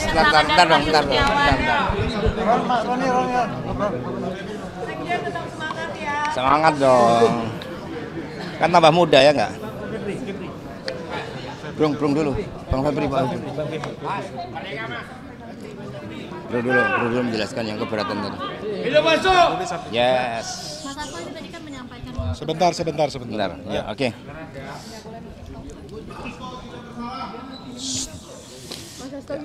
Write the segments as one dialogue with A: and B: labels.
A: Bentar dong, bentar.
B: Sekjen tetap semangat ya.
A: Semangat dong. Kan tambah muda ya nggak? Brung dulu. Bang Febri, Pak. Bro dulu menjelaskan yang keberatan tadi.
C: Hidup masuk.
A: Yes.
D: Mas Hasto ini tadi kan menyampaikan
A: Sebentar. Ya, oke.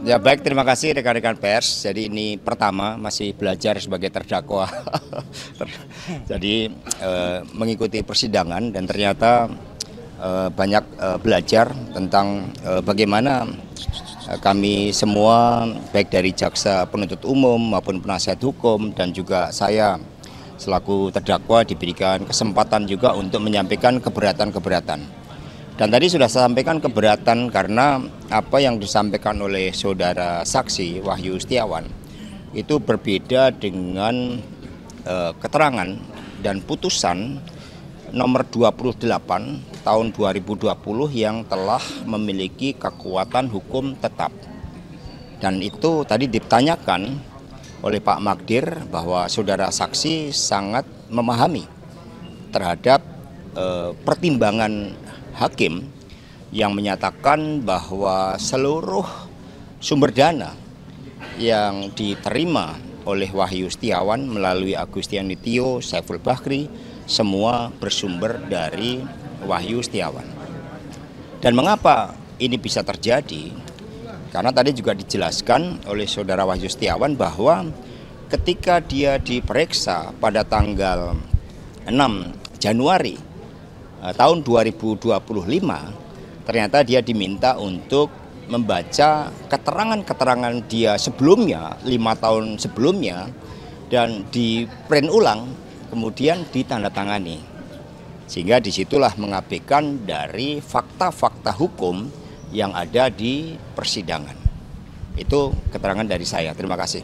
A: Ya baik, terima kasih rekan-rekan pers. Jadi ini pertama masih belajar sebagai terdakwa. Jadi mengikuti persidangan dan ternyata banyak belajar tentang bagaimana kami semua baik dari jaksa penuntut umum maupun penasihat hukum dan juga saya selaku terdakwa diberikan kesempatan juga untuk menyampaikan keberatan-keberatan. Dan tadi sudah saya sampaikan keberatan karena apa yang disampaikan oleh saudara saksi Wahyu Setiawan itu berbeda dengan keterangan dan putusan nomor 28 tahun 2020 yang telah memiliki kekuatan hukum tetap. Dan itu tadi ditanyakan oleh Pak Magdir bahwa saudara saksi sangat memahami terhadap pertimbangan hakim yang menyatakan bahwa seluruh sumber dana yang diterima oleh Wahyu Setiawan melalui Agustiani Tio, Saiful Bahri, semua bersumber dari Wahyu Setiawan. Dan mengapa ini bisa terjadi? Karena tadi juga dijelaskan oleh saudara Wahyu Setiawan bahwa ketika dia diperiksa pada tanggal 6 Januari tahun 2025, ternyata dia diminta untuk membaca keterangan-keterangan dia sebelumnya, 5 tahun sebelumnya, dan di print ulang, kemudian ditandatangani. Sehingga disitulah mengabaikan dari fakta-fakta hukum yang ada di persidangan. Itu keterangan dari saya. Terima kasih.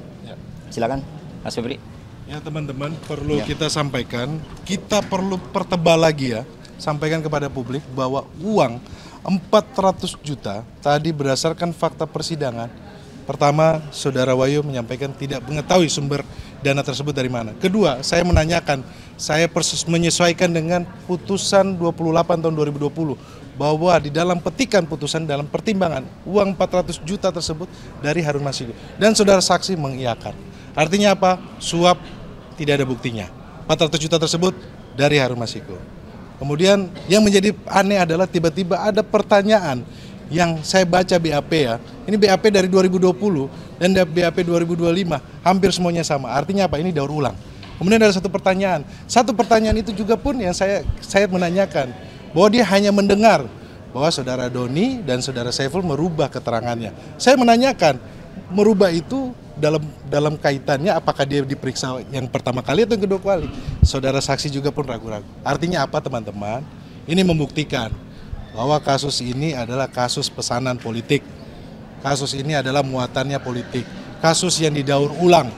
A: Silakan, Mas Febri.
E: Ya teman-teman, perlu kita sampaikan, kita perlu pertebal lagi ya, sampaikan kepada publik bahwa uang 400 juta tadi berdasarkan fakta persidangan. Pertama, saudara Wahyu menyampaikan tidak mengetahui sumber dana tersebut dari mana. Kedua, saya menanyakan, saya menyesuaikan dengan putusan 28 tahun 2020 bahwa di dalam petikan putusan dalam pertimbangan uang 400 juta tersebut dari Harun Masiku. Dan saudara saksi mengiyakan. Artinya apa? Suap tidak ada buktinya. 400 juta tersebut dari Harun Masiku. Kemudian yang menjadi aneh adalah tiba-tiba ada pertanyaan yang saya baca BAP ya. Ini BAP dari 2020 dan BAP 2025 hampir semuanya sama. Artinya apa? Ini daur ulang. Kemudian ada satu pertanyaan. Satu pertanyaan itu juga pun yang saya menanyakan bahwa dia hanya mendengar bahwa saudara Doni dan saudara Saiful merubah keterangannya. Saya menanyakan merubah itu dalam kaitannya apakah dia diperiksa yang pertama kali atau yang kedua kali. Saudara saksi juga pun ragu-ragu. Artinya apa teman-teman? Ini membuktikan bahwa kasus ini adalah kasus pesanan politik. Kasus ini adalah muatannya politik. Kasus yang didaur ulang.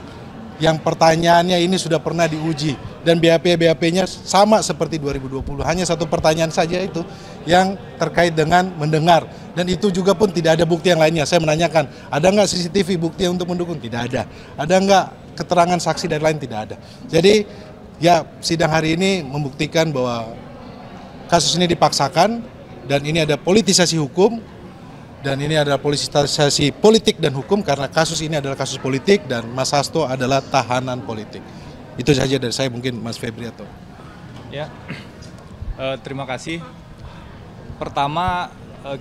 E: Yang pertanyaannya ini sudah pernah diuji. Dan BAP-nya sama seperti 2020. Hanya satu pertanyaan saja itu yang terkait dengan mendengar. Dan itu juga pun tidak ada bukti yang lainnya. Saya menanyakan, ada nggak CCTV bukti untuk mendukung? Tidak ada. Ada nggak keterangan saksi dan lain? Tidak ada. Jadi ya sidang hari ini membuktikan bahwa kasus ini dipaksakan dan ini ada politisasi hukum dan ini adalah politisasi politik dan hukum karena kasus ini adalah kasus politik dan Mas Hasto adalah tahanan politik. Itu saja dari saya, mungkin Mas Febri atau.
F: Ya, terima kasih. Pertama,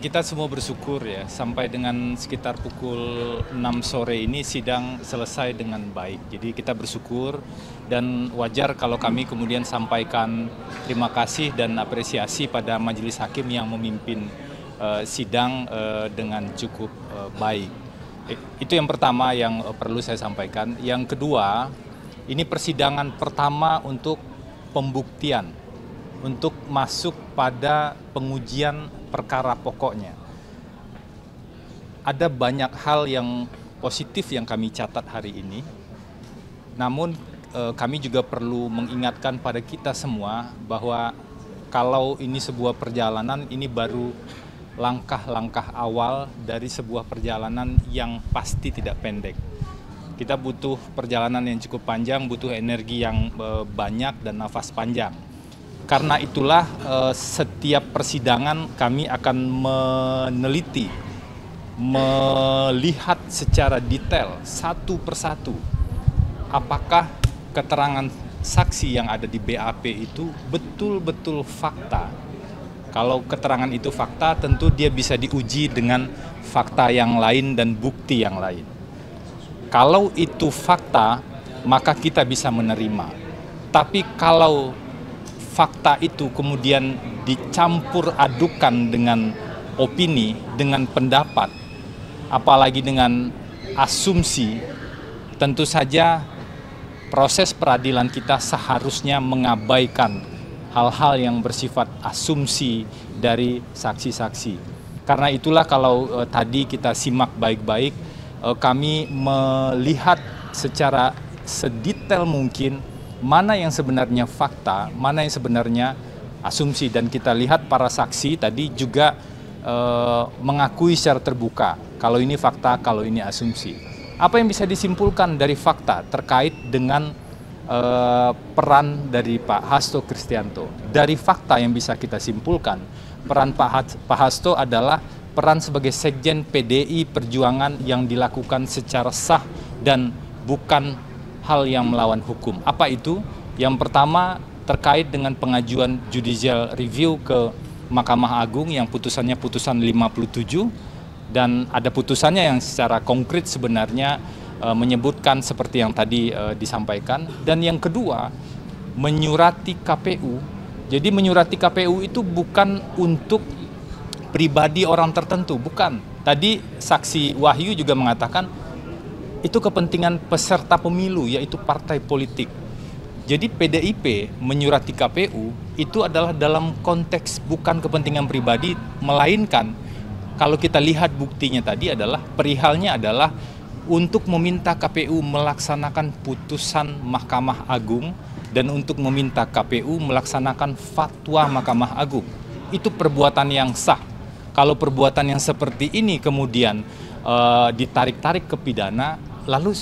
F: kita semua bersyukur ya sampai dengan sekitar pukul 6 sore ini sidang selesai dengan baik. Jadi kita bersyukur dan wajar kalau kami kemudian sampaikan terima kasih dan apresiasi pada majelis hakim yang memimpin sidang dengan cukup baik. Itu yang pertama yang perlu saya sampaikan. Yang kedua, ini persidangan pertama untuk pembuktian, untuk masuk pada pengujian perkara pokoknya. Ada banyak hal yang positif yang kami catat hari ini, namun kami juga perlu mengingatkan pada kita semua bahwa kalau ini sebuah perjalanan, ini baru langkah-langkah awal dari sebuah perjalanan yang pasti tidak pendek. Kita butuh perjalanan yang cukup panjang, butuh energi yang banyak dan nafas panjang. Karena itulah setiap persidangan kami akan meneliti, melihat secara detail satu persatu apakah keterangan saksi yang ada di BAP itu betul-betul fakta. Kalau keterangan itu fakta, tentu dia bisa diuji dengan fakta yang lain dan bukti yang lain. Kalau itu fakta, maka kita bisa menerima. Tapi kalau fakta itu kemudian dicampur adukan dengan opini, dengan pendapat, apalagi dengan asumsi, tentu saja proses peradilan kita seharusnya mengabaikan hal-hal yang bersifat asumsi dari saksi-saksi. Karena itulah kalau tadi kita simak baik-baik, kami melihat secara sedetail mungkin mana yang sebenarnya fakta, mana yang sebenarnya asumsi. Dan kita lihat para saksi tadi juga mengakui secara terbuka kalau ini fakta, kalau ini asumsi. Apa yang bisa disimpulkan dari fakta terkait dengan peran dari Pak Hasto Kristianto? Dari fakta yang bisa kita simpulkan, peran Pak Hasto adalah peran sebagai Sekjen PDI Perjuangan yang dilakukan secara sah dan bukan hal yang melawan hukum. Apa itu? Yang pertama terkait dengan pengajuan judicial review ke Mahkamah Agung yang putusannya putusan 57, dan ada putusannya yang secara konkret sebenarnya menyebutkan seperti yang tadi disampaikan. Dan yang kedua, menyurati KPU. Jadi menyurati KPU itu bukan untuk pribadi orang tertentu, bukan. Tadi saksi Wahyu juga mengatakan itu kepentingan peserta pemilu, yaitu partai politik. Jadi PDIP menyurati KPU itu adalah dalam konteks bukan kepentingan pribadi, melainkan kalau kita lihat buktinya tadi adalah perihalnya adalah untuk meminta KPU melaksanakan putusan Mahkamah Agung dan untuk meminta KPU melaksanakan fatwa Mahkamah Agung. Itu perbuatan yang sah. Kalau perbuatan yang seperti ini kemudian ditarik-tarik ke pidana, lalu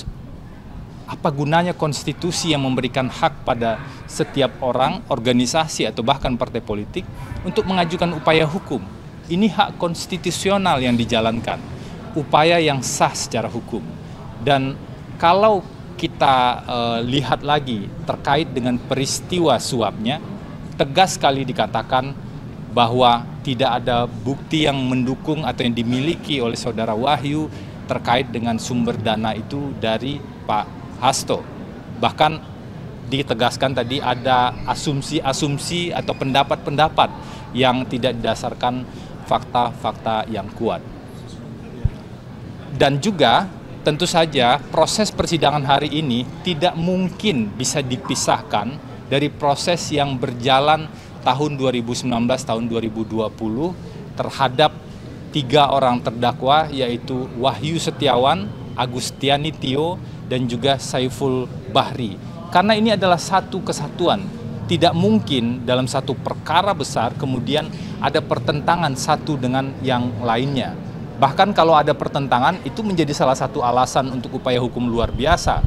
F: apa gunanya konstitusi yang memberikan hak pada setiap orang, organisasi atau bahkan partai politik untuk mengajukan upaya hukum? Ini hak konstitusional yang dijalankan, upaya yang sah secara hukum. Dan kalau kita lihat lagi terkait dengan peristiwa suapnya, tegas sekali dikatakan bahwa tidak ada bukti yang mendukung atau yang dimiliki oleh saudara Wahyu terkait dengan sumber dana itu dari Pak Hasto. Bahkan ditegaskan tadi ada asumsi-asumsi atau pendapat-pendapat yang tidak didasarkan fakta-fakta yang kuat. Dan juga tentu saja proses persidangan hari ini tidak mungkin bisa dipisahkan dari proses yang berjalan tahun 2019, tahun 2020 terhadap 3 orang terdakwa, yaitu Wahyu Setiawan, Agustiani Tio, dan juga Saiful Bahri. Karena ini adalah satu kesatuan. Tidak mungkin dalam satu perkara besar kemudian ada pertentangan satu dengan yang lainnya. Bahkan kalau ada pertentangan, itu menjadi salah satu alasan untuk upaya hukum luar biasa.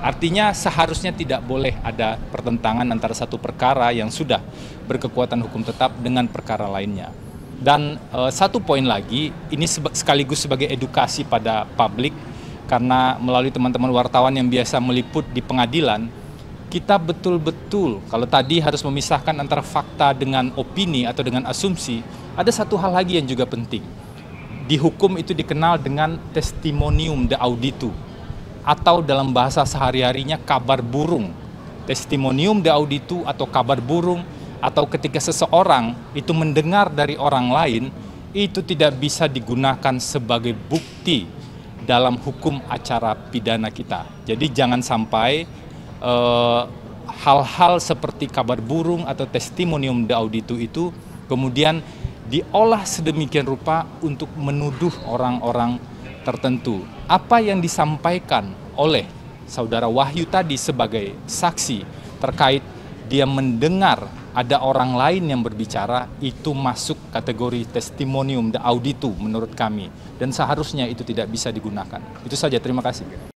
F: Artinya seharusnya tidak boleh ada pertentangan antara satu perkara yang sudah berkekuatan hukum tetap dengan perkara lainnya. Dan satu poin lagi, ini sekaligus sebagai edukasi pada publik, karena melalui teman-teman wartawan yang biasa meliput di pengadilan, kita betul-betul, kalau tadi harus memisahkan antara fakta dengan opini atau dengan asumsi, ada satu hal lagi yang juga penting. Di hukum itu dikenal dengan testimonium de auditu, atau dalam bahasa sehari-harinya kabar burung. Testimonium de auditu atau kabar burung, atau ketika seseorang itu mendengar dari orang lain, itu tidak bisa digunakan sebagai bukti dalam hukum acara pidana kita. Jadi jangan sampai hal-hal seperti kabar burung atau testimonium de auditu itu kemudian diolah sedemikian rupa untuk menuduh orang-orang tertentu. Apa yang disampaikan oleh saudara Wahyu tadi sebagai saksi terkait dia mendengar ada orang lain yang berbicara, itu masuk kategori testimonium de auditu menurut kami. Dan seharusnya itu tidak bisa digunakan. Itu saja, terima kasih.